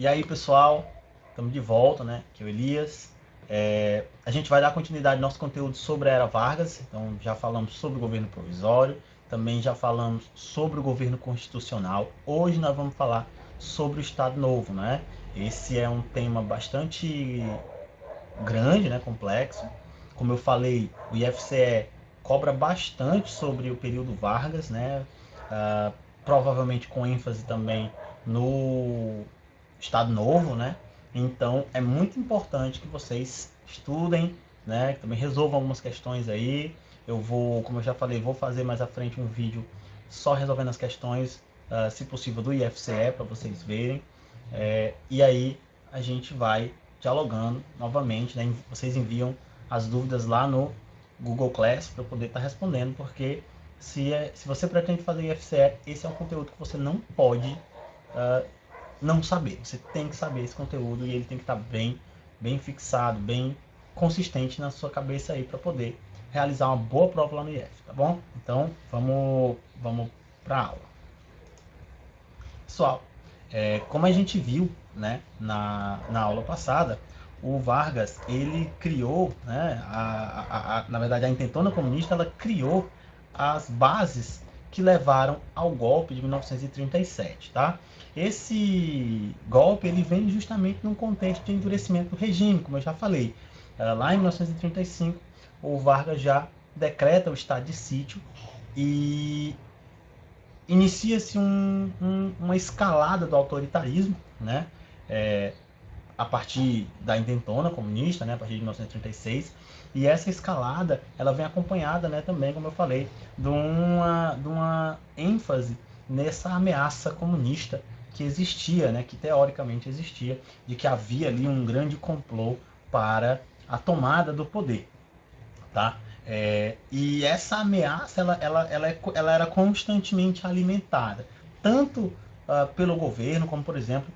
E aí, pessoal, estamos de volta, né? Aqui é o Elias. A gente vai dar continuidade ao nosso conteúdo sobre a Era Vargas. Então, já falamos sobre o governo provisório, também já falamos sobre o governo constitucional. Hoje nós vamos falar sobre o Estado Novo, né? Esse é um tema bastante grande, né? Complexo. Como eu falei, o IFCE cobra bastante sobre o período Vargas, né? Provavelmente com ênfase também no Estado Novo, né? Então é muito importante que vocês estudem, né? Que também resolvam algumas questões aí. Eu vou, como eu já falei, vou fazer mais à frente um vídeo só resolvendo as questões, se possível, do IFCE para vocês verem. E aí a gente vai dialogando novamente, né? Vocês enviam as dúvidas lá no Google Class para eu poder estar respondendo, porque se você pretende fazer IFCE, esse é um conteúdo que você não pode não saber. Você tem que saber esse conteúdo e ele tem que estar bem fixado, bem consistente na sua cabeça aí para poder realizar uma boa prova lá no IF, tá bom? Então vamos para a aula. Pessoal, como a gente viu, né, na aula passada, o Vargas ele criou, né, na verdade a intentona comunista ela criou as bases que levaram ao golpe de 1937, tá? Esse golpe ele vem justamente num contexto de endurecimento do regime, como eu já falei. Lá em 1935, o Vargas já decreta o estado de sítio e inicia-se uma escalada do autoritarismo, né? A partir da intentona comunista, né? A partir de 1936, e essa escalada ela vem acompanhada, né? Também, como eu falei, de uma ênfase nessa ameaça comunista que existia, né? Que teoricamente existia, de que havia ali um grande complô para a tomada do poder, tá? E essa ameaça ela era constantemente alimentada, tanto pelo governo, como, por exemplo,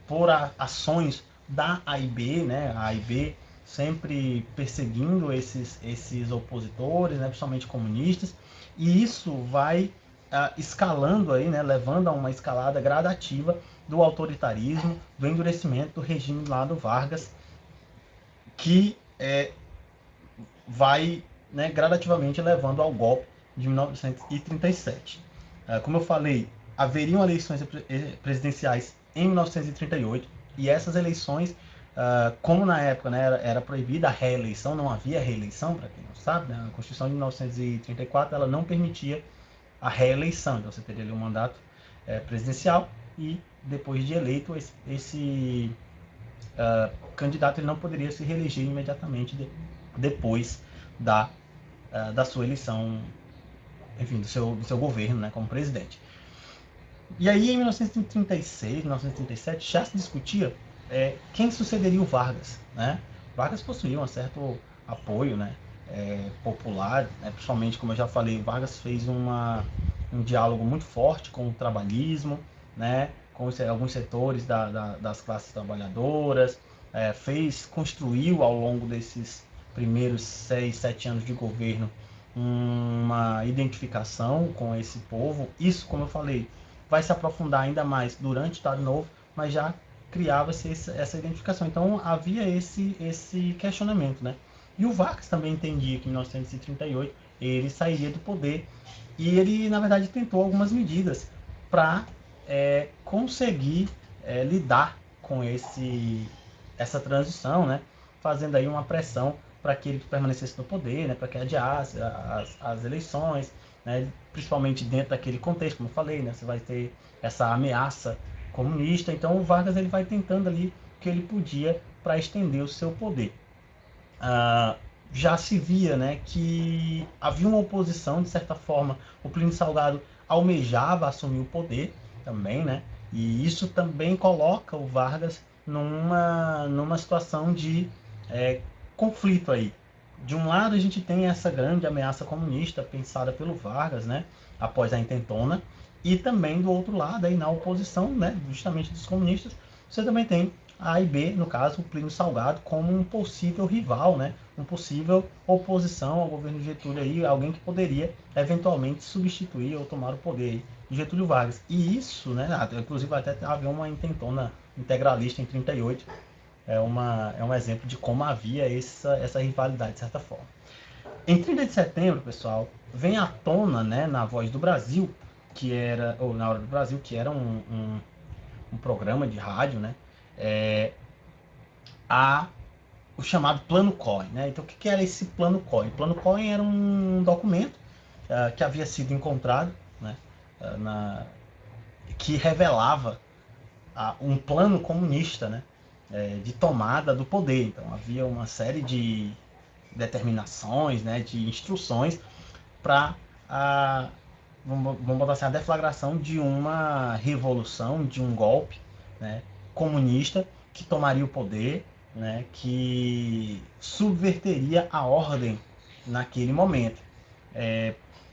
por ações da AIB, né? A AIB sempre perseguindo esses opositores, né? Principalmente comunistas, e isso vai escalando aí, né? Levando a uma escalada gradativa do autoritarismo, do endurecimento do regime lá do Vargas, que vai, né, gradativamente levando ao golpe de 1937. Como eu falei, haveriam eleições presidenciais em 1938 e essas eleições, como na época, né, era proibida a reeleição, não havia reeleição, para quem não sabe, né, a Constituição de 1934 ela não permitia a reeleição, então você teria ali um mandato presidencial e depois de eleito esse candidato ele não poderia se reeleger imediatamente depois da, da sua eleição, enfim, do seu governo, né, como presidente. E aí, em 1936, 1937, já se discutia quem sucederia o Vargas, né? Vargas possuía um certo apoio, né, popular, né, principalmente, como eu já falei, Vargas fez um diálogo muito forte com o trabalhismo, né, com alguns setores das classes trabalhadoras, construiu ao longo desses primeiros 6, 7 anos de governo uma identificação com esse povo. Isso, como eu falei, vai se aprofundar ainda mais durante o Estado Novo, mas já criava-se essa identificação. Então havia esse questionamento, né? E o Vargas também entendia que em 1938 ele sairia do poder e ele, na verdade, tentou algumas medidas para conseguir lidar com essa transição, né? Fazendo aí uma pressão para que ele permanecesse no poder, né? Para que adiasse as eleições, né? Principalmente dentro daquele contexto, como eu falei, né? Você vai ter essa ameaça comunista, então o Vargas ele vai tentando ali o que ele podia para estender o seu poder. Já se via, né, que havia uma oposição, de certa forma, o Plínio Salgado almejava assumir o poder também, né, e isso também coloca o Vargas numa situação de conflito aí. De um lado a gente tem essa grande ameaça comunista pensada pelo Vargas, né, após a intentona, e também do outro lado, aí, na oposição, né, justamente dos comunistas, você também tem a AIB, no caso, o Plínio Salgado, como um possível rival, né? Um possível oposição ao governo Getúlio, aí, alguém que poderia eventualmente substituir ou tomar o poder aí de Getúlio Vargas. E isso, né, inclusive até havia uma intentona integralista em 38, é um exemplo de como havia essa rivalidade, de certa forma. Em 30 de setembro, pessoal, vem à tona, né, na Voz do Brasil, que era, ou na Hora do Brasil, que era um programa de rádio, né, o chamado Plano Cohen, né? Então, o que era esse Plano Cohen? O Plano Cohen era um documento que havia sido encontrado, né, que revelava um plano comunista, né, de tomada do poder. Então, havia uma série de determinações, né, de instruções para vamos botar assim, a deflagração de uma revolução, de um golpe, né, comunista que tomaria o poder, né, que subverteria a ordem naquele momento.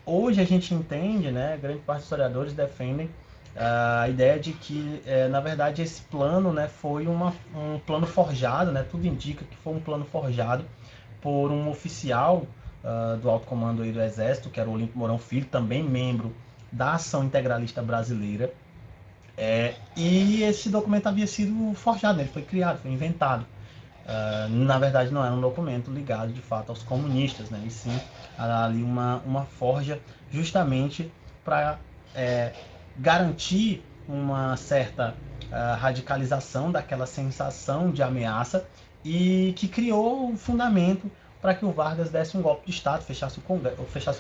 Hoje a gente entende, né, grande parte dos historiadores defendem a ideia de que, na verdade, esse plano, né, foi um plano forjado, né, tudo indica que foi um plano forjado por um oficial do alto comando aí do Exército, que era o Olímpio Mourão Filho, também membro da Ação Integralista Brasileira. E esse documento havia sido forjado, né? Ele foi criado, foi inventado. Na verdade, não era um documento ligado de fato aos comunistas, né? E sim ali uma forja justamente para garantir uma certa radicalização daquela sensação de ameaça e que criou um fundamento para que o Vargas desse um golpe de Estado, fechasse o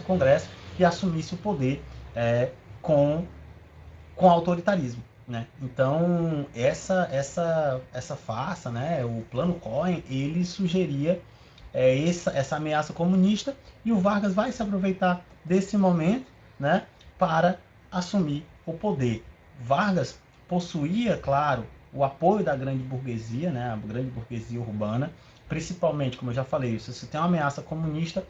Congresso e assumisse o poder com autoritarismo. Né? Então, essa farsa, né, o Plano Cohen, ele sugeria essa ameaça comunista e o Vargas vai se aproveitar desse momento, né, para assumir o poder. Vargas possuía, claro, o apoio da grande burguesia, né, a grande burguesia urbana, principalmente, como eu já falei, se você tem uma ameaça comunista,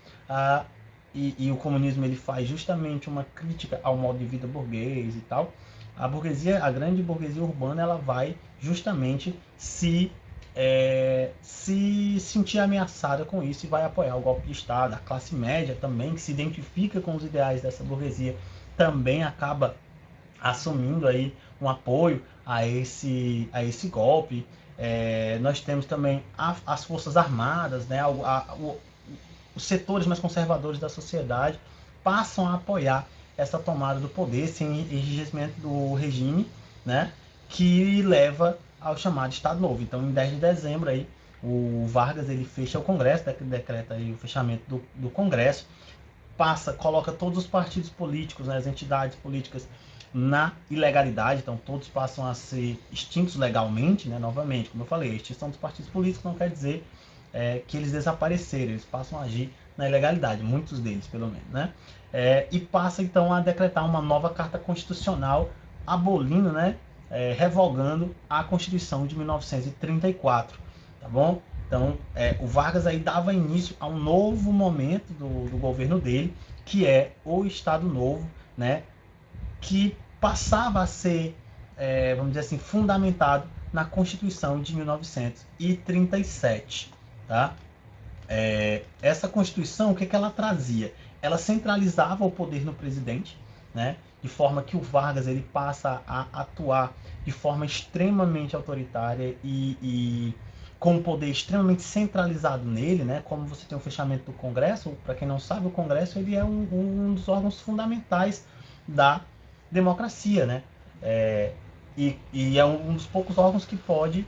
e o comunismo ele faz justamente uma crítica ao modo de vida burguês e tal, a burguesia, a grande burguesia urbana, ela vai justamente se sentir ameaçada com isso e vai apoiar o golpe de Estado. A classe média também, que se identifica com os ideais dessa burguesia, também acaba assumindo aí um apoio a esse golpe. Nós temos também as forças armadas, né, os setores mais conservadores da sociedade passam a apoiar essa tomada do poder, esse enrijecimento do regime, né, que leva ao chamado Estado Novo. Então, em 10 de dezembro, aí, o Vargas ele fecha o Congresso, decreta aí o fechamento do Congresso, coloca todos os partidos políticos, né, as entidades políticas na ilegalidade, então todos passam a ser extintos legalmente, né, novamente, como eu falei, a extinção dos partidos políticos não quer dizer que eles desapareceram, eles passam a agir na ilegalidade, muitos deles pelo menos, né? E passa então a decretar uma nova carta constitucional abolindo, né, revogando a Constituição de 1934, tá bom? Então, o Vargas aí dava início a um novo momento do governo dele, que é o Estado Novo, né, que passava a ser, vamos dizer assim, fundamentado na Constituição de 1937. Tá? Essa Constituição, o que ela trazia? Ela centralizava o poder no presidente, né? De forma que o Vargas ele passa a atuar de forma extremamente autoritária e com o poder extremamente centralizado nele, né? Como você tem o fechamento do Congresso, para quem não sabe, o Congresso ele é um dos órgãos fundamentais da democracia, né? E é um dos poucos órgãos que pode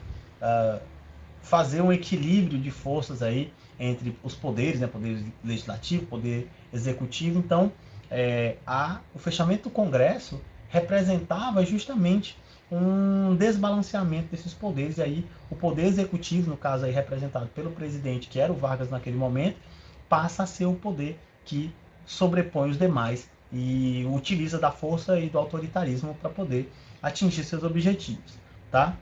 fazer um equilíbrio de forças aí entre os poderes, né, poder legislativo, poder executivo. Então, o fechamento do Congresso representava justamente um desbalanceamento desses poderes, e aí o poder executivo, no caso aí representado pelo presidente, que era o Vargas naquele momento, passa a ser o poder que sobrepõe os demais e utiliza da força e do autoritarismo para poder atingir seus objetivos. Tá?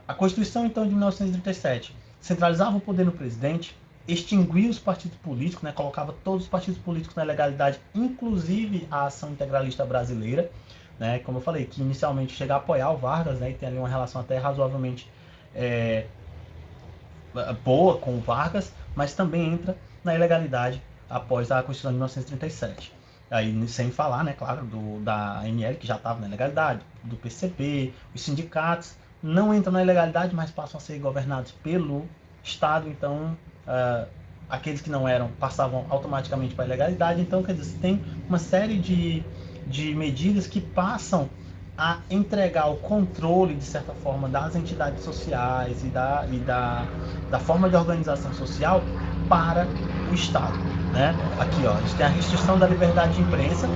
A Constituição, então, de 1937 centralizava o poder no presidente, extinguia os partidos políticos, né, colocava todos os partidos políticos na legalidade, inclusive a Ação Integralista Brasileira, né, como eu falei, que inicialmente chega a apoiar o Vargas, né, e tem ali uma relação até razoavelmente boa com o Vargas, mas também entra na ilegalidade após a Constituição de 1937. Aí, sem falar, né, claro, da ANL, que já estava na ilegalidade, do PCB, os sindicatos não entram na ilegalidade, mas passam a ser governados pelo Estado, então aqueles que não eram passavam automaticamente para a ilegalidade. Então, quer dizer, tem uma série de medidas que passam a entregar o controle, de certa forma, das entidades sociais e da forma de organização social para o Estado. Né? Aqui, ó, a gente tem a restrição da liberdade de imprensa.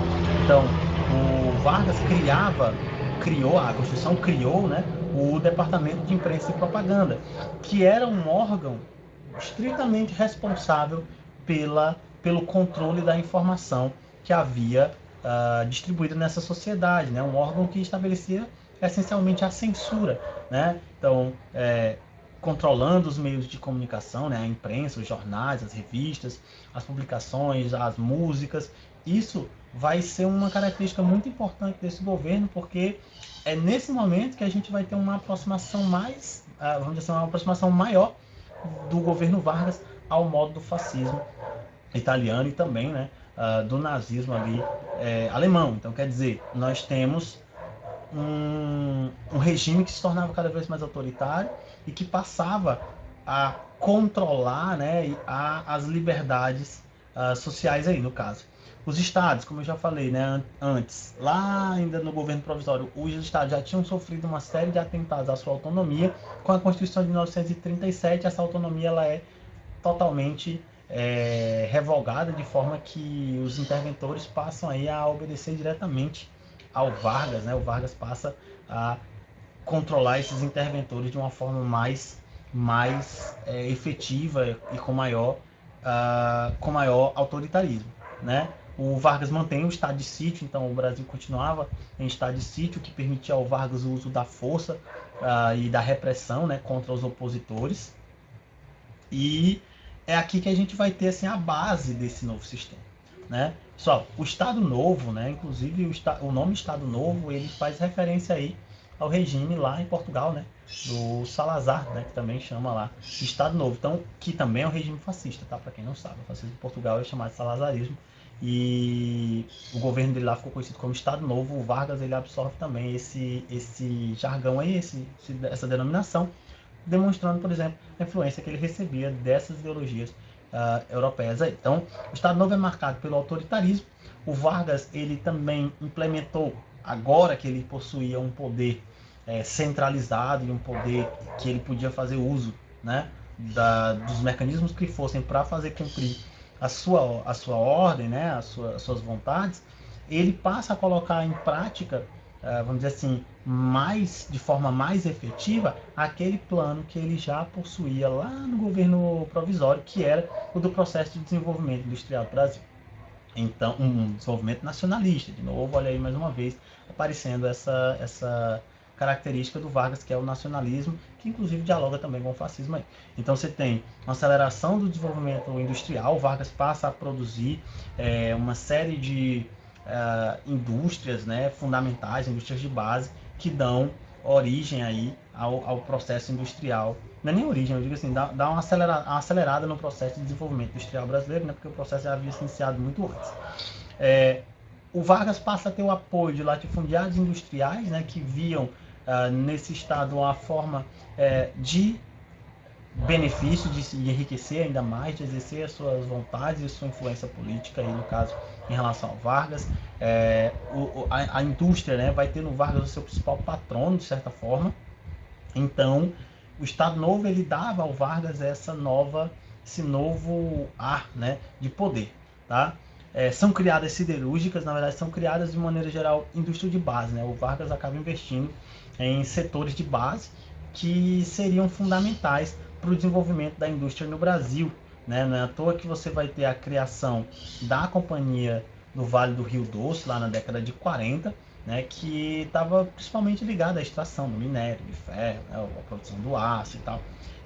Então, o Vargas a Constituição criou, né, o Departamento de Imprensa e Propaganda, que era um órgão estritamente responsável pelo controle da informação que havia distribuída nessa sociedade, né? Um órgão que estabelecia essencialmente a censura, né? Então, controlando os meios de comunicação, né? A imprensa, os jornais, as revistas, as publicações, as músicas. Isso vai ser uma característica muito importante desse governo, porque é nesse momento que a gente vai ter uma aproximação mais, vamos dizer assim, uma aproximação maior do governo Vargas ao modo do fascismo italiano e também, né, do nazismo ali alemão. Então, quer dizer, nós temos um regime que se tornava cada vez mais autoritário e que passava a controlar, né, as liberdades sociais aí, no caso. Os estados, como eu já falei, né, antes, lá ainda no governo provisório, os estados já tinham sofrido uma série de atentados à sua autonomia. Com a Constituição de 1937, essa autonomia ela é totalmente revogada, de forma que os interventores passam aí a obedecer diretamente ao Vargas, né? O Vargas passa a controlar esses interventores de uma forma mais efetiva e com maior autoritarismo, né? O Vargas mantém o estado de sítio, então o Brasil continuava em estado de sítio, que permitia ao Vargas o uso da força e da repressão, né, contra os opositores. E é aqui que a gente vai ter assim, a base desse novo sistema. Né? Pessoal, o Estado Novo, né, inclusive o nome Estado Novo, ele faz referência aí ao regime lá em Portugal, né, do Salazar, né, que também chama lá Estado Novo, então, que também é um regime fascista, tá? Para quem não sabe, o fascismo de Portugal é chamado de salazarismo, e o governo dele lá ficou conhecido como Estado Novo. O Vargas ele absorve também esse jargão aí, essa denominação, demonstrando, por exemplo, a influência que ele recebia dessas ideologias europeias aí. Então, o Estado Novo é marcado pelo autoritarismo. O Vargas ele também implementou, agora que ele possuía um poder centralizado e um poder que ele podia fazer uso, né, dos mecanismos que fossem para fazer cumprir a sua ordem, né, as suas vontades, ele passa a colocar em prática, vamos dizer assim, de forma mais efetiva, aquele plano que ele já possuía lá no governo provisório, que era o do processo de desenvolvimento industrial do Brasil. Então, um desenvolvimento nacionalista, de novo, olha aí mais uma vez aparecendo essa característica do Vargas, que é o nacionalismo, que inclusive dialoga também com o fascismo aí. Então você tem uma aceleração do desenvolvimento industrial, o Vargas passa a produzir uma série de indústrias, né, fundamentais, indústrias de base, que dão origem aí ao processo industrial. Não é nem origem, eu digo assim, dá uma acelerada no processo de desenvolvimento industrial brasileiro, né, porque o processo já havia se iniciado muito antes. O Vargas passa a ter o apoio de latifundiários industriais, né, que viam nesse estado uma forma de benefício, de se enriquecer ainda mais, de exercer as suas vontades e sua influência política, aí no caso, em relação ao Vargas. A indústria, né, vai ter no Vargas o seu principal patrono, de certa forma. Então, o Estado Novo ele dava ao Vargas esse novo ar, né, de poder. Tá? São criadas siderúrgicas, na verdade são criadas de maneira geral indústria de base. Né? O Vargas acaba investindo em setores de base que seriam fundamentais para o desenvolvimento da indústria no Brasil. Né? Não é à toa que você vai ter a criação da Companhia do Vale do Rio Doce, lá na década de 40, né, que estava principalmente ligada à extração do minério, de ferro, né, a produção do aço e tal.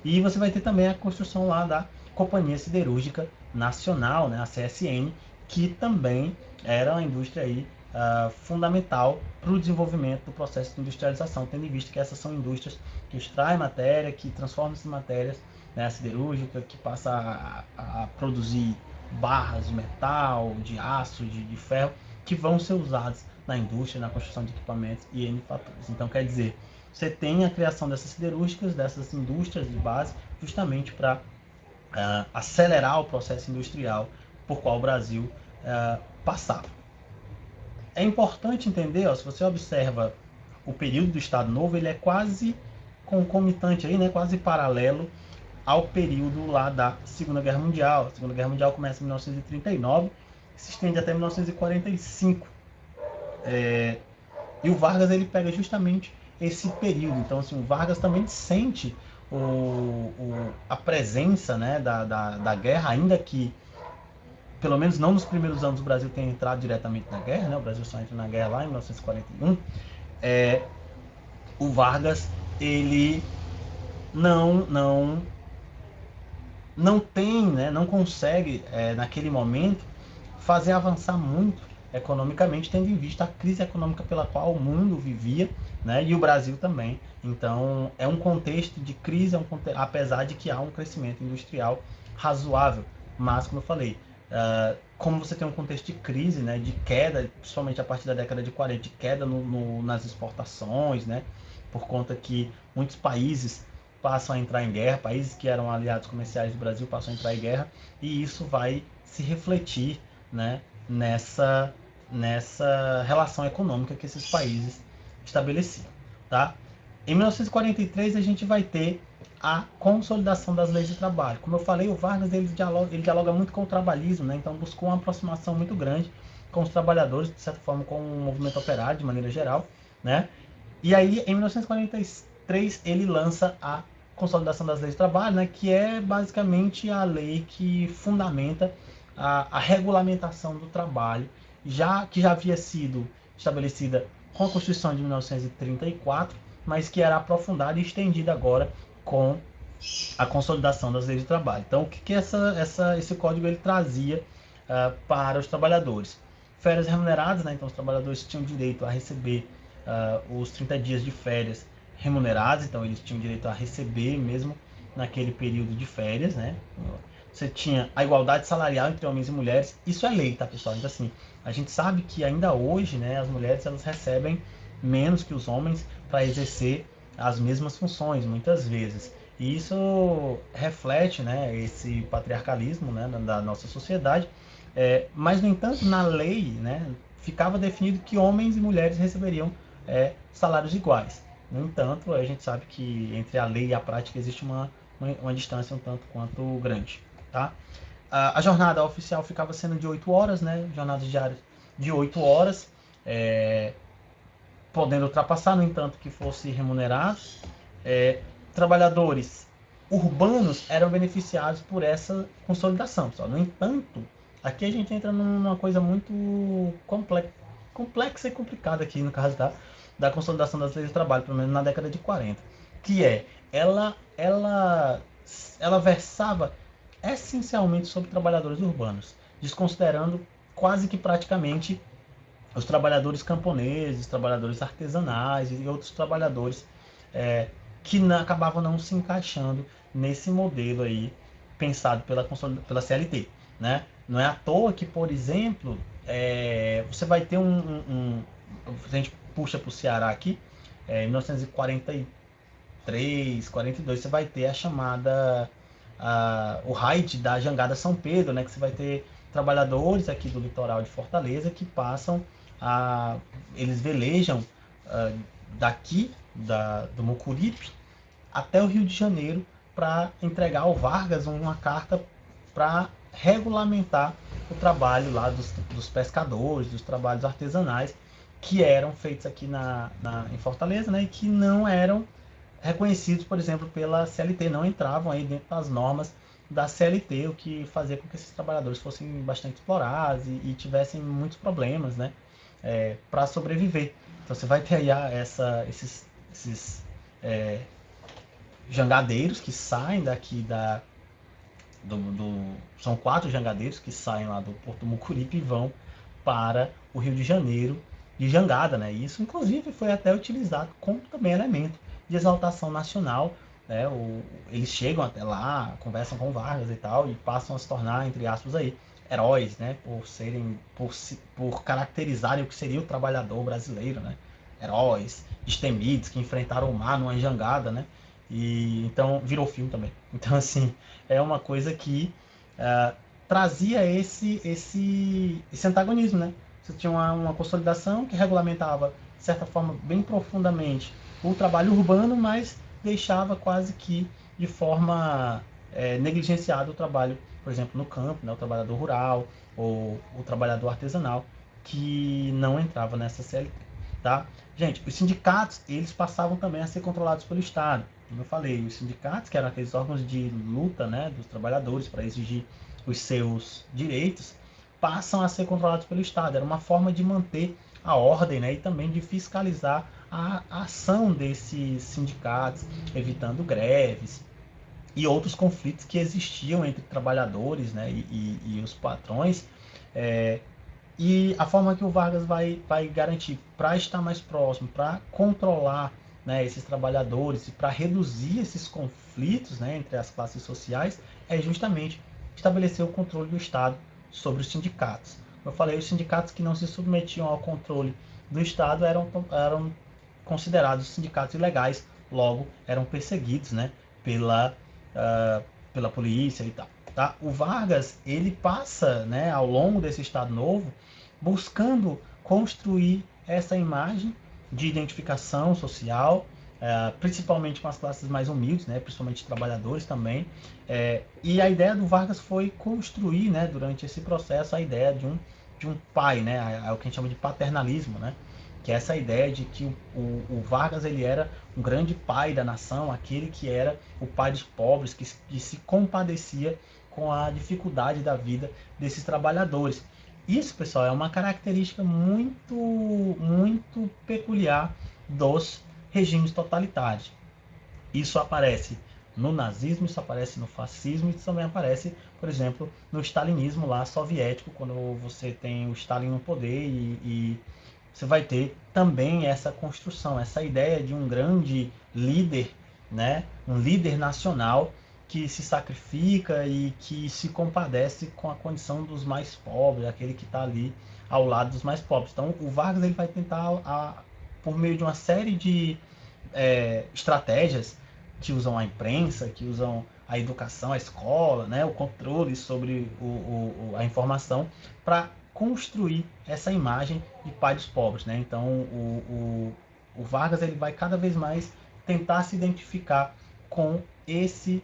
E você vai ter também a construção lá da Companhia Siderúrgica Nacional, né, a CSN, que também era uma indústria aí, fundamental para o desenvolvimento do processo de industrialização, tendo em vista que essas são indústrias que extraem matéria, que transformam essas matérias, né, a siderúrgica, que passa a produzir barras de metal, de aço, de ferro, que vão ser usados na indústria, na construção de equipamentos e N fatores. Então, quer dizer, você tem a criação dessas siderúrgicas, dessas indústrias de base, justamente para acelerar o processo industrial por qual o Brasil passava. É importante entender, ó, se você observa o período do Estado Novo, ele é quase concomitante, aí, né, quase paralelo ao período lá da Segunda Guerra Mundial. A Segunda Guerra Mundial começa em 1939 e se estende até 1945. E o Vargas ele pega justamente esse período. Então, assim, o Vargas também sente a presença, né, da guerra, ainda que, pelo menos não nos primeiros anos, o Brasil tenha entrado diretamente na guerra, né? O Brasil só entra na guerra lá em 1941. O Vargas, ele não tem, né, não consegue, naquele momento, fazer avançar muito economicamente, tendo em vista a crise econômica pela qual o mundo vivia, né, e o Brasil também. Então, é um contexto de crise, apesar de que há um crescimento industrial razoável. Mas, como eu falei, como você tem um contexto de crise, né, de queda, principalmente a partir da década de 40, de queda nas exportações, né, por conta que muitos países passam a entrar em guerra, países que eram aliados comerciais do Brasil passam a entrar em guerra, e isso vai se refletir, né, nessa relação econômica que esses países estabeleciam. Tá? Em 1943 a gente vai ter a consolidação das leis de trabalho. Como eu falei, o Vargas ele dialoga muito com o trabalhismo, né? Então buscou uma aproximação muito grande com os trabalhadores, de certa forma com o movimento operário de maneira geral, né? E aí, em 1943, ele lança a Consolidação das Leis de Trabalho, né, que é basicamente a lei que fundamenta a regulamentação do trabalho, que já havia sido estabelecida com a Constituição de 1934, mas que era aprofundada e estendida agora com a consolidação das leis de trabalho. Então, o que esse código ele trazia para os trabalhadores? Férias remuneradas, né? Então, os trabalhadores tinham direito a receber os 30 dias de férias remunerados, então eles tinham direito a receber mesmo naquele período de férias, né? Você tinha a igualdade salarial entre homens e mulheres, isso é lei, tá, pessoal? Então, assim, a gente sabe que ainda hoje, né, as mulheres elas recebem menos que os homens para exercer as mesmas funções, muitas vezes. E isso reflete, né, esse patriarcalismo, né, da nossa sociedade. Mas, no entanto, na lei, né, ficava definido que homens e mulheres receberiam salários iguais. No entanto, a gente sabe que entre a lei e a prática existe uma distância um tanto quanto grande. Tá? A jornada oficial ficava sendo de 8 horas, né? Jornadas diárias de 8 horas, podendo ultrapassar, no entanto, que fosse remunerado. Trabalhadores urbanos eram beneficiados por essa consolidação. Só. No entanto, aqui a gente entra numa coisa muito complexa e complicada aqui, no caso da consolidação das leis de trabalho, pelo menos na década de 40, que ela versava essencialmente sobre trabalhadores urbanos, desconsiderando quase que praticamente os trabalhadores camponeses, trabalhadores artesanais e outros trabalhadores que acabavam não se encaixando nesse modelo aí pensado pela CLT, né? Não é à toa que, por exemplo, você vai ter a gente puxa para o Ceará aqui, em 1943, 42, você vai ter a chamada o raid da Jangada São Pedro, né? Que você vai ter trabalhadores aqui do litoral de Fortaleza que passam eles velejam daqui do Mucuripe até o Rio de Janeiro para entregar ao Vargas uma carta para regulamentar o trabalho lá dos pescadores, dos trabalhos artesanais que eram feitos aqui em Fortaleza, né, e que não eram reconhecidos, por exemplo, pela CLT, não entravam aí dentro das normas da CLT, o que fazia com que esses trabalhadores fossem bastante explorados e tivessem muitos problemas, né, para sobreviver. Então você vai ter aí esses jangadeiros que saem daqui são 4 jangadeiros que saem lá do Porto Mucuripe e vão para o Rio de Janeiro de jangada, né? Isso, inclusive, foi até utilizado como também elemento de exaltação nacional, né? Eles chegam até lá, conversam com Vargas e tal, e passam a se tornar, entre aspas, aí, heróis, né? Por caracterizarem o que seria o trabalhador brasileiro, né? Heróis, destemidos, que enfrentaram o mar numa jangada, né? E então virou filme também. Então, assim, é uma coisa que trazia esse antagonismo, né? Você tinha uma consolidação que regulamentava, de certa forma, bem profundamente o trabalho urbano, mas deixava quase que de forma negligenciada o trabalho, por exemplo, no campo, né? O trabalhador rural ou o trabalhador artesanal, que não entrava nessa CLT. Tá? Gente, os sindicatos, eles passavam também a ser controlados pelo Estado. Como eu falei, os sindicatos, que eram aqueles órgãos de luta, né, dos trabalhadores para exigir os seus direitos, passam a ser controlados pelo Estado. Era uma forma de manter a ordem, né, e também de fiscalizar a ação desses sindicatos, evitando greves e outros conflitos que existiam entre trabalhadores, né, e os patrões. É, e a forma que o Vargas vai garantir para estar mais próximo, para controlar, né, esses trabalhadores e para reduzir esses conflitos, né, entre as classes sociais, é justamente estabelecer o controle do Estado sobre os sindicatos. Como eu falei, os sindicatos que não se submetiam ao controle do Estado eram considerados sindicatos ilegais, logo eram perseguidos, né, pela, pela polícia e tal. Tá? O Vargas, ele passa, né, ao longo desse Estado Novo buscando construir essa imagem de identificação social, principalmente com as classes mais humildes, né, principalmente trabalhadores também. E a ideia do Vargas foi construir, né, durante esse processo, a ideia de um pai, né, o que a gente chama de paternalismo, né, que é essa ideia de que o Vargas ele era um grande pai da nação, aquele que era o pai dos pobres, que se compadecia com a dificuldade da vida desses trabalhadores. Isso, pessoal, é uma característica muito peculiar dos regimes totalitários. Isso aparece no nazismo, isso aparece no fascismo, isso também aparece, por exemplo, no stalinismo lá soviético, quando você tem o Stalin no poder e você vai ter também essa construção, essa ideia de um grande líder, né? Um líder nacional que se sacrifica e que se compadece com a condição dos mais pobres, aquele que está ali ao lado dos mais pobres. Então, o Vargas ele vai tentar, por meio de uma série de estratégias que usam a imprensa, que usam a educação, a escola, né, o controle sobre a informação, para construir essa imagem de pai dos pobres. Né? Então, o Vargas ele vai cada vez mais tentar se identificar com esse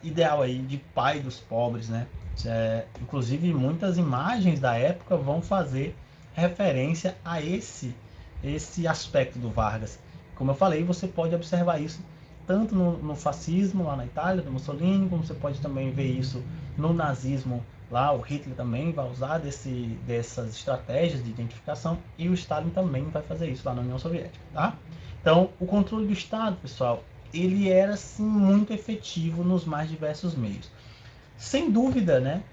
ideal aí de pai dos pobres. Né? Inclusive, muitas imagens da época vão fazer referência a esse aspecto do Vargas. Como eu falei, você pode observar isso tanto no fascismo lá na Itália, do Mussolini, como você pode também ver isso no nazismo lá, o Hitler também vai usar dessas estratégias de identificação e o Stalin também vai fazer isso lá na União Soviética, tá? Então, o controle do Estado, pessoal, ele era sim muito efetivo nos mais diversos meios. Sem dúvida, né,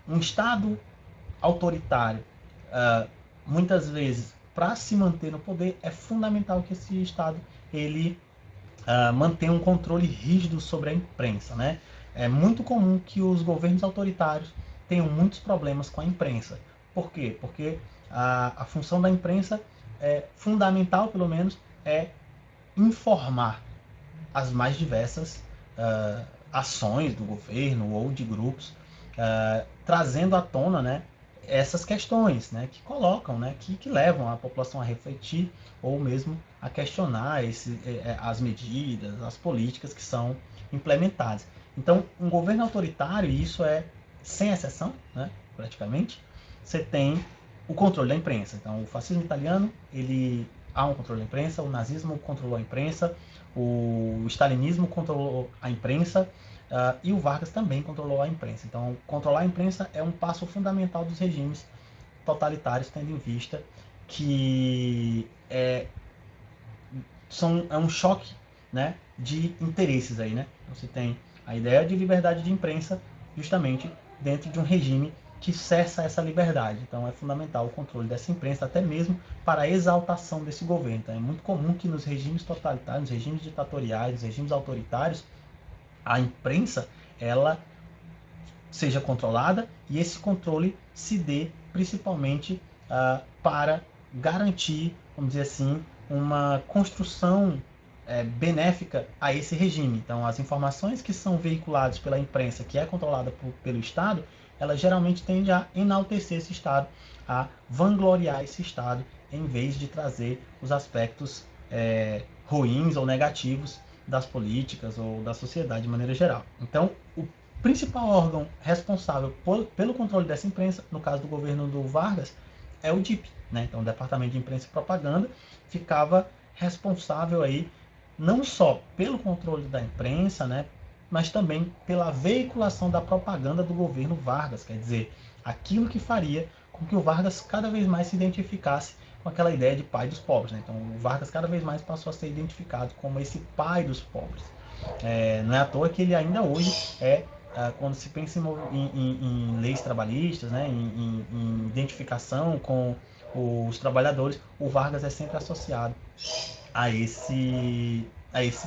um Estado autoritário, muitas vezes, para se manter no poder, é fundamental que esse Estado ele mantenha um controle rígido sobre a imprensa. Né? É muito comum que os governos autoritários tenham muitos problemas com a imprensa. Por quê? Porque a função da imprensa fundamental, pelo menos, é informar as mais diversas ações do governo ou de grupos, trazendo à tona, né, essas questões, né, que colocam, né, que levam a população a refletir ou mesmo a questionar as medidas, as políticas que são implementadas. Então, um governo autoritário, e isso é sem exceção, né, praticamente, você tem o controle da imprensa. Então, o fascismo italiano, ele há um controle da imprensa, o nazismo controlou a imprensa, o stalinismo controlou a imprensa, e o Vargas também controlou a imprensa. Então, controlar a imprensa é um passo fundamental dos regimes totalitários, tendo em vista que é um choque, né, de interesses aí, né? Você tem a ideia de liberdade de imprensa justamente dentro de um regime que cessa essa liberdade. Então é fundamental o controle dessa imprensa, até mesmo para a exaltação desse governo. Então é muito comum que nos regimes totalitários, nos regimes ditatoriais, nos regimes autoritários, a imprensa ela seja controlada e esse controle se dê principalmente para garantir, vamos dizer assim, uma construção benéfica a esse regime. Então, as informações que são veiculadas pela imprensa, que é controlada pelo Estado, ela geralmente tende a enaltecer esse Estado, a vangloriar esse Estado, em vez de trazer os aspectos ruins ou negativos das políticas ou da sociedade de maneira geral. Então, o principal órgão responsável pelo controle dessa imprensa, no caso do governo do Vargas, é o DIP, né? Então, o Departamento de Imprensa e Propaganda ficava responsável aí não só pelo controle da imprensa, né, mas também pela veiculação da propaganda do governo Vargas, quer dizer, aquilo que faria com que o Vargas cada vez mais se identificasse com aquela ideia de pai dos pobres, né? Então, o Vargas cada vez mais passou a ser identificado como esse pai dos pobres. Não é à toa que ele ainda hoje quando se pensa em leis trabalhistas, né, em identificação com os trabalhadores, o Vargas é sempre associado a esse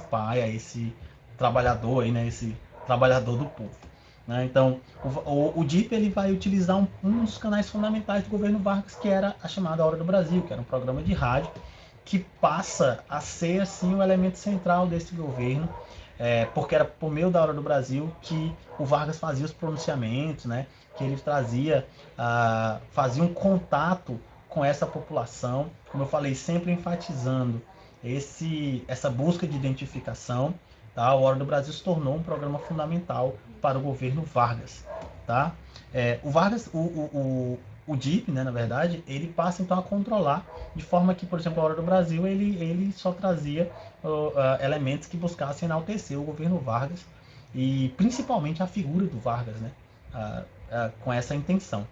pai, a esse trabalhador aí, né, esse trabalhador do povo. Né? Então, o DIP ele vai utilizar um dos canais fundamentais do governo Vargas, que era a chamada Hora do Brasil, que era um programa de rádio que passa a ser assim o elemento central desse governo, porque era por meio da Hora do Brasil que o Vargas fazia os pronunciamentos, né, que ele fazia um contato com essa população, como eu falei, sempre enfatizando essa busca de identificação. Tá? O Hora do Brasil se tornou um programa fundamental para o governo Vargas. Tá? O Vargas, o DIP, né, na verdade, ele passa então a controlar, de forma que, por exemplo, a Hora do Brasil ele só trazia elementos que buscassem enaltecer o governo Vargas e principalmente a figura do Vargas, né, com essa intenção.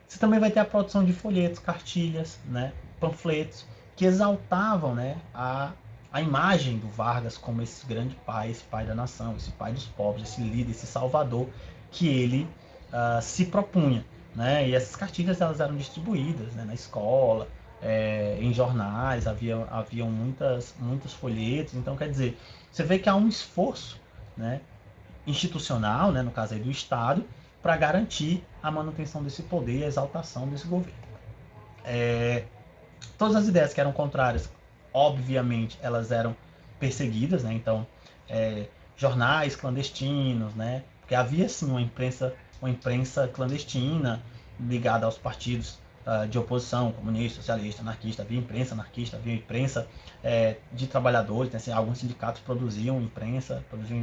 Você também vai ter a produção de folhetos, cartilhas, né, panfletos, que exaltavam, né, a imagem do Vargas como esse grande pai, esse pai da nação, esse pai dos pobres, esse líder, esse salvador que ele se propunha. Né? E essas cartilhas elas eram distribuídas, né, na escola, em jornais, haviam muitos folhetos. Então, quer dizer, você vê que há um esforço, né, institucional, né, no caso aí do Estado, para garantir a manutenção desse poder e a exaltação desse governo. Todas as ideias que eram contrárias, obviamente, elas eram perseguidas, né? Então, jornais clandestinos, né? Porque havia sim uma imprensa clandestina ligada aos partidos de oposição, comunista, socialista, anarquista. Havia imprensa anarquista, havia imprensa de trabalhadores, né? Assim, alguns sindicatos produziam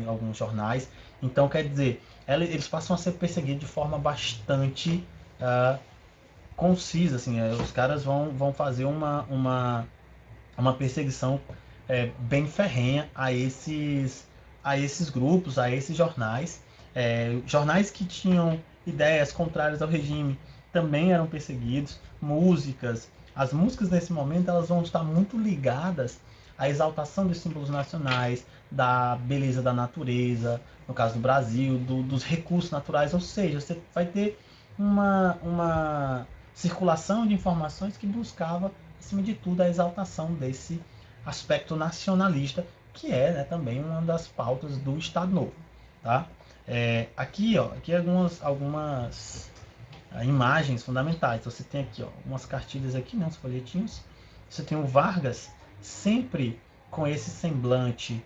alguns jornais. Então, quer dizer, eles passam a ser perseguidos de forma bastante concisa, assim, os caras vão fazer uma perseguição bem ferrenha a esses grupos, a esses jornais. Jornais que tinham ideias contrárias ao regime também eram perseguidos. As músicas nesse momento elas vão estar muito ligadas à exaltação dos símbolos nacionais, da beleza da natureza, no caso do Brasil, dos recursos naturais, ou seja, você vai ter uma circulação de informações que buscava, acima de tudo, a exaltação desse aspecto nacionalista, que é, né, também uma das pautas do Estado Novo. Tá? Aqui algumas imagens fundamentais. Você tem aqui umas cartilhas aqui, né, uns folhetinhos. Você tem o Vargas sempre com esse semblante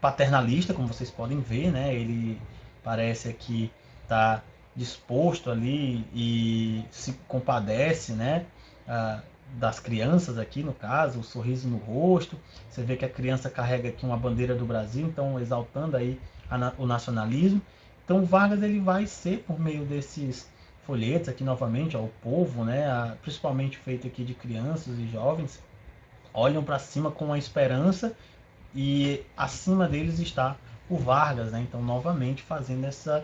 paternalista, como vocês podem ver, né? Ele parece aqui estar disposto ali e se compadece, né? Das crianças aqui, no caso, o sorriso no rosto. Você vê que a criança carrega aqui uma bandeira do Brasil, então exaltando aí o nacionalismo. Então o Vargas ele vai ser, por meio desses folhetos aqui novamente, o povo, né? Principalmente feito aqui de crianças e jovens, olham para cima com uma esperança e acima deles está o Vargas, né? Então novamente fazendo essa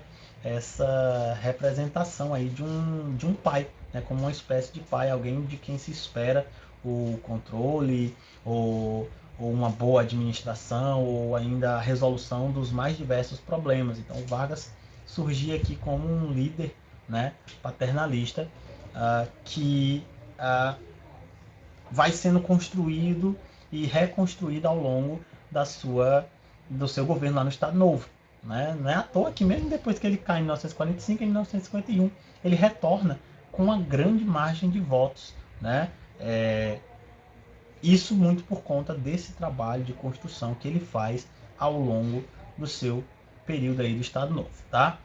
representação aí de um pai, né? Como uma espécie de pai, alguém de quem se espera o controle ou uma boa administração ou ainda a resolução dos mais diversos problemas. Então o Vargas surgia aqui como um líder, né, paternalista, que vai sendo construído e reconstruído ao longo do seu governo lá no Estado Novo. né? Não é à toa que mesmo depois que ele cai em 1945, em 1951, ele retorna com uma grande margem de votos, né? Isso muito por conta desse trabalho de construção que ele faz ao longo do seu período aí do Estado Novo, tá?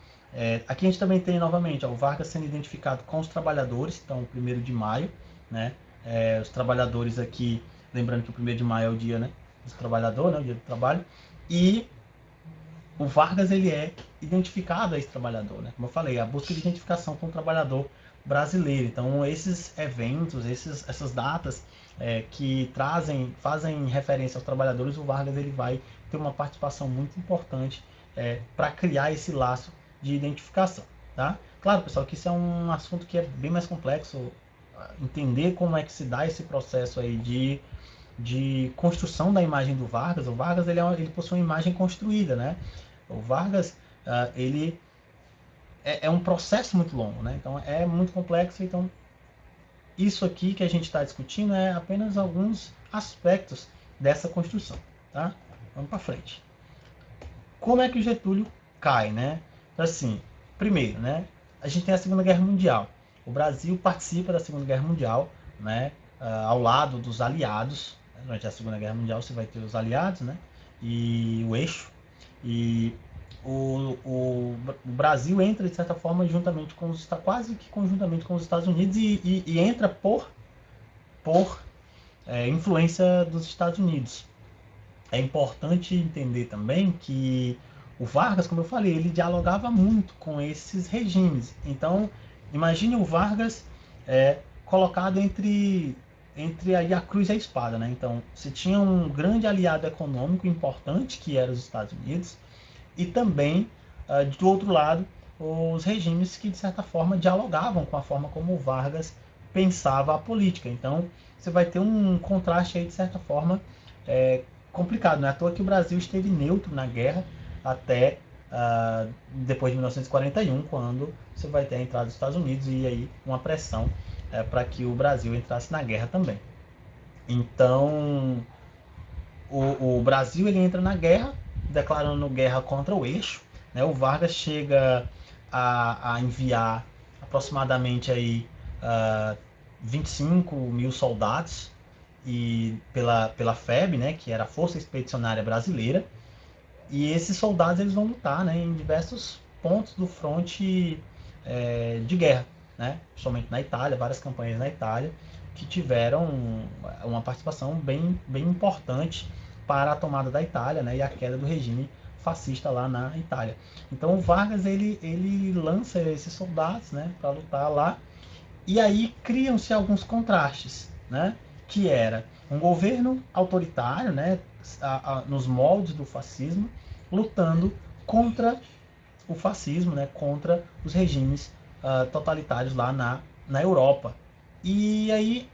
Aqui a gente também tem novamente o Vargas sendo identificado com os trabalhadores, então o 1º de maio, né? Os trabalhadores aqui, lembrando que o 1º de maio é o dia, né, do trabalhador, né, o dia do trabalho, e o Vargas ele é identificado a esse trabalhador, né? Como eu falei, a busca de identificação com o trabalhador brasileiro. Então, esses eventos, essas datas que fazem referência aos trabalhadores, o Vargas ele vai ter uma participação muito importante para criar esse laço de identificação, tá? Claro, pessoal, que isso é um assunto que é bem mais complexo. Entender como é que se dá esse processo aí de construção da imagem do Vargas. O Vargas ele possui uma imagem construída, né? O Vargas ele é um processo muito longo, né? Então é muito complexo. Então isso aqui que a gente está discutindo é apenas alguns aspectos dessa construção, tá? Vamos para frente. Como é que o Getúlio cai, né? Assim, primeiro, né? A gente tem a Segunda Guerra Mundial. O Brasil participa da Segunda Guerra Mundial, né? Ao lado dos aliados. Durante a Segunda Guerra Mundial você vai ter os aliados, né? E o eixo. E o Brasil entra, de certa forma, juntamente com quase que conjuntamente com os Estados Unidos e entra por influência dos Estados Unidos. É importante entender também que o Vargas, como eu falei, ele dialogava muito com esses regimes. Então, imagine o Vargas colocado entre aí a cruz e a espada, né? Então, você tinha um grande aliado econômico importante, que era os Estados Unidos, e também, do outro lado, os regimes que, de certa forma, dialogavam com a forma como o Vargas pensava a política. Então, você vai ter um contraste aí, de certa forma, complicado. Não é à toa que o Brasil esteve neutro na guerra até depois de 1941, quando você vai ter a entrada dos Estados Unidos e aí uma pressão para que o Brasil entrasse na guerra também. Então, o Brasil ele entra na guerra, declarando guerra contra o eixo, né? O Vargas chega a enviar aproximadamente aí, 25 mil soldados e pela FEB, né, que era a Força Expedicionária Brasileira, e esses soldados eles vão lutar, né, em diversos pontos do fronte de guerra, né, principalmente na Itália, várias campanhas na Itália, que tiveram uma participação bem importante para a tomada da Itália, né, e a queda do regime fascista lá na Itália. Então o Vargas ele lança esses soldados, né, para lutar lá, e aí criam-se alguns contrastes, né, que era um governo autoritário, né, nos moldes do fascismo, lutando contra o fascismo, né, contra os regimes totalitários lá na Europa. E aí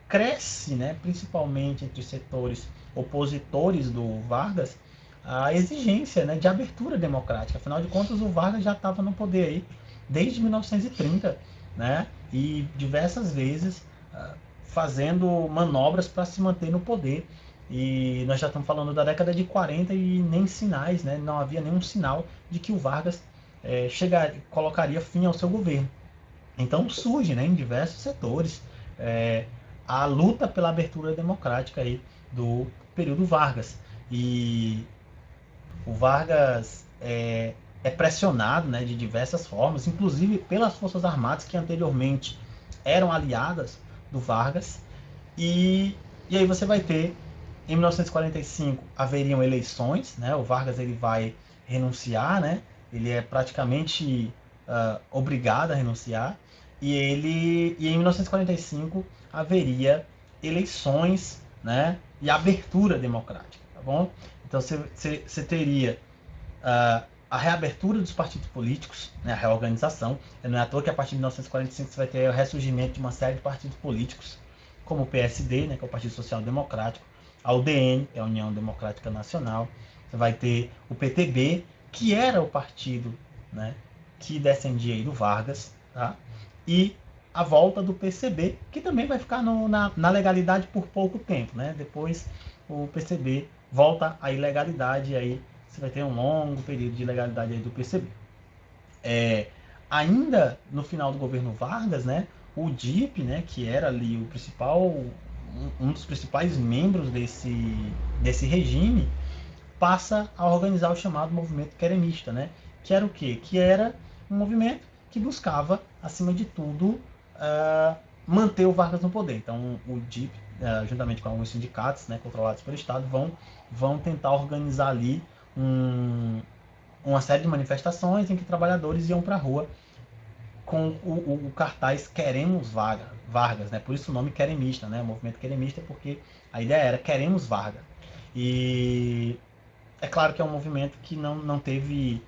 cresce, né, principalmente entre os setores opositores do Vargas, a exigência, né, de abertura democrática. Afinal de contas, o Vargas já estava no poder aí desde 1930, né, e diversas vezes fazendo manobras para se manter no poder. E nós já estamos falando da década de 40 e nem sinais, né, não havia nenhum sinal de que o Vargas colocaria fim ao seu governo. Então surge, né, em diversos setores a luta pela abertura democrática aí do período Vargas. E o Vargas é pressionado, né, de diversas formas, inclusive pelas Forças Armadas que anteriormente eram aliadas do Vargas. E aí você vai ter, em 1945, haveriam eleições, né, o Vargas ele vai renunciar, né, ele é praticamente obrigado a renunciar, e em 1945 haveria eleições, né, e abertura democrática, tá bom? Então você teria a reabertura dos partidos políticos, né, a reorganização. Não é à toa que a partir de 1945 você vai ter o ressurgimento de uma série de partidos políticos, como o PSD, né, que é o Partido Social Democrático, a UDN, que é a União Democrática Nacional, você vai ter o PTB, que era o partido, né, que descendia aí do Vargas, tá? E a volta do PCB, que também vai ficar na legalidade por pouco tempo, né? Depois o PCB volta à ilegalidade, aí você vai ter um longo período de legalidade aí do PCB. Ainda no final do governo Vargas, né, o DIP, né, que era ali o principal, um dos principais membros desse regime, passa a organizar o chamado movimento queremista, né, que era o quê? Que era um movimento que buscava, acima de tudo, manter o Vargas no poder. Então, o DIP, juntamente com alguns sindicatos, né, controlados pelo Estado, vão tentar organizar ali uma série de manifestações em que trabalhadores iam para a rua com o cartaz Queremos Vargas, né? Por isso o nome queremista, né? O movimento queremista, porque a ideia era Queremos Vargas. E é claro que é um movimento que não teve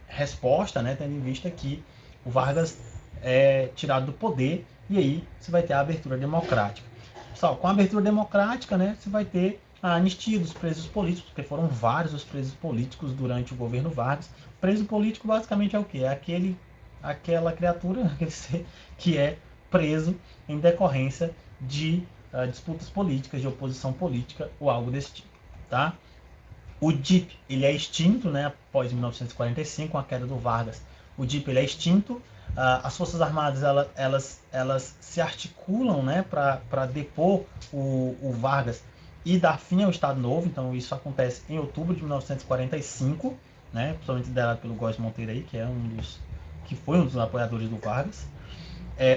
resposta, né? Tendo em vista que o Vargas é tirado do poder e aí você vai ter a abertura democrática. Pessoal, com a abertura democrática, né? Você vai ter a anistia dos presos políticos, porque foram vários os presos políticos durante o governo Vargas. Preso político basicamente é o quê? É aquela criatura, aquele ser que é preso em decorrência de disputas políticas, de oposição política ou algo desse tipo, tá? O DIP ele é extinto, né, após 1945, com a queda do Vargas. O DIP ele é extinto. As Forças Armadas elas se articulam, né, para depor o Vargas e dar fim ao Estado Novo. Então isso acontece em outubro de 1945, né, principalmente liderado pelo Góes Monteiro aí, que foi um dos apoiadores do Vargas.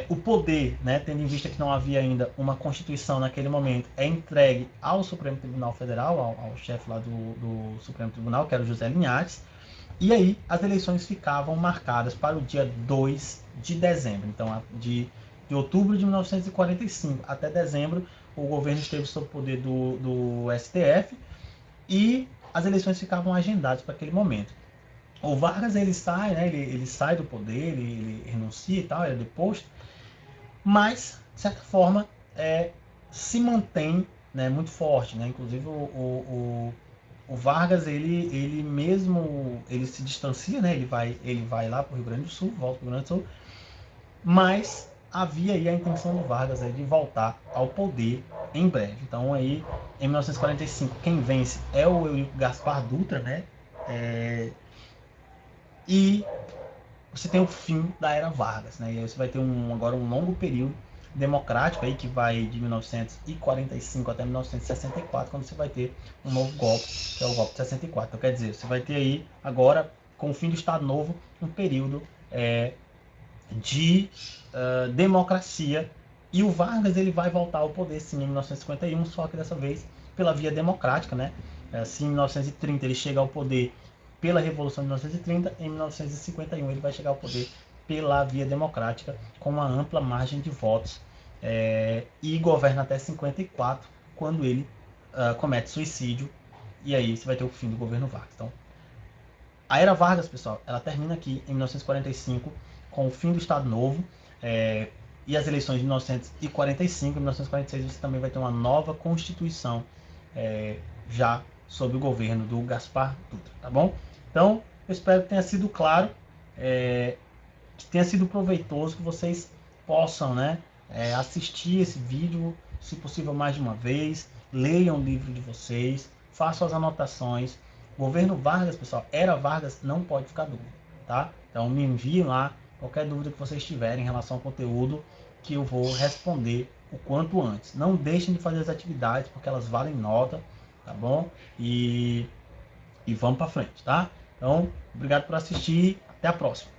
O poder, né, tendo em vista que não havia ainda uma Constituição naquele momento, é entregue ao Supremo Tribunal Federal, ao chefe lá do Supremo Tribunal, que era o José Linhares, e aí as eleições ficavam marcadas para o dia 2 de dezembro. Então, de outubro de 1945 até dezembro, o governo esteve sob o poder do STF e as eleições ficavam agendadas para aquele momento. O Vargas ele sai, né, ele sai do poder, ele renuncia e tal, ele é deposto, mas, de certa forma, se mantém, né, muito forte. Né? Inclusive, o Vargas, ele mesmo, ele se distancia, né? ele vai lá para o Rio Grande do Sul, volta para o Rio Grande do Sul, mas havia aí a intenção do Vargas aí de voltar ao poder em breve. Então, aí, em 1945, quem vence é o Eurico Gaspar Dutra, né? E você tem o fim da era Vargas, né? E aí você vai ter agora um longo período democrático aí que vai de 1945 até 1964, quando você vai ter um novo golpe, que é o golpe de 64. Então, quer dizer, você vai ter aí agora, com o fim do Estado Novo, um período de democracia, e o Vargas ele vai voltar ao poder sim em 1951, só que dessa vez pela via democrática, né? Assim, em 1930 ele chega ao poder pela Revolução de 1930, em 1951 ele vai chegar ao poder pela via democrática, com uma ampla margem de votos, e governa até 54, quando ele comete suicídio, e aí você vai ter o fim do governo Vargas. Então, a era Vargas, pessoal, ela termina aqui em 1945, com o fim do Estado Novo, e as eleições de 1945 e 1946 você também vai ter uma nova Constituição, já sob o governo do Gaspar Dutra, tá bom? Então, eu espero que tenha sido claro, que tenha sido proveitoso, que vocês possam, né, assistir esse vídeo, se possível mais de uma vez, leiam o livro de vocês, façam as anotações. Governo Vargas, pessoal, era Vargas, não pode ficar dúvida, tá? Então me enviem lá qualquer dúvida que vocês tiverem em relação ao conteúdo, que eu vou responder o quanto antes. Não deixem de fazer as atividades, porque elas valem nota, tá bom? E vamos para frente, tá? Então, obrigado por assistir, até a próxima.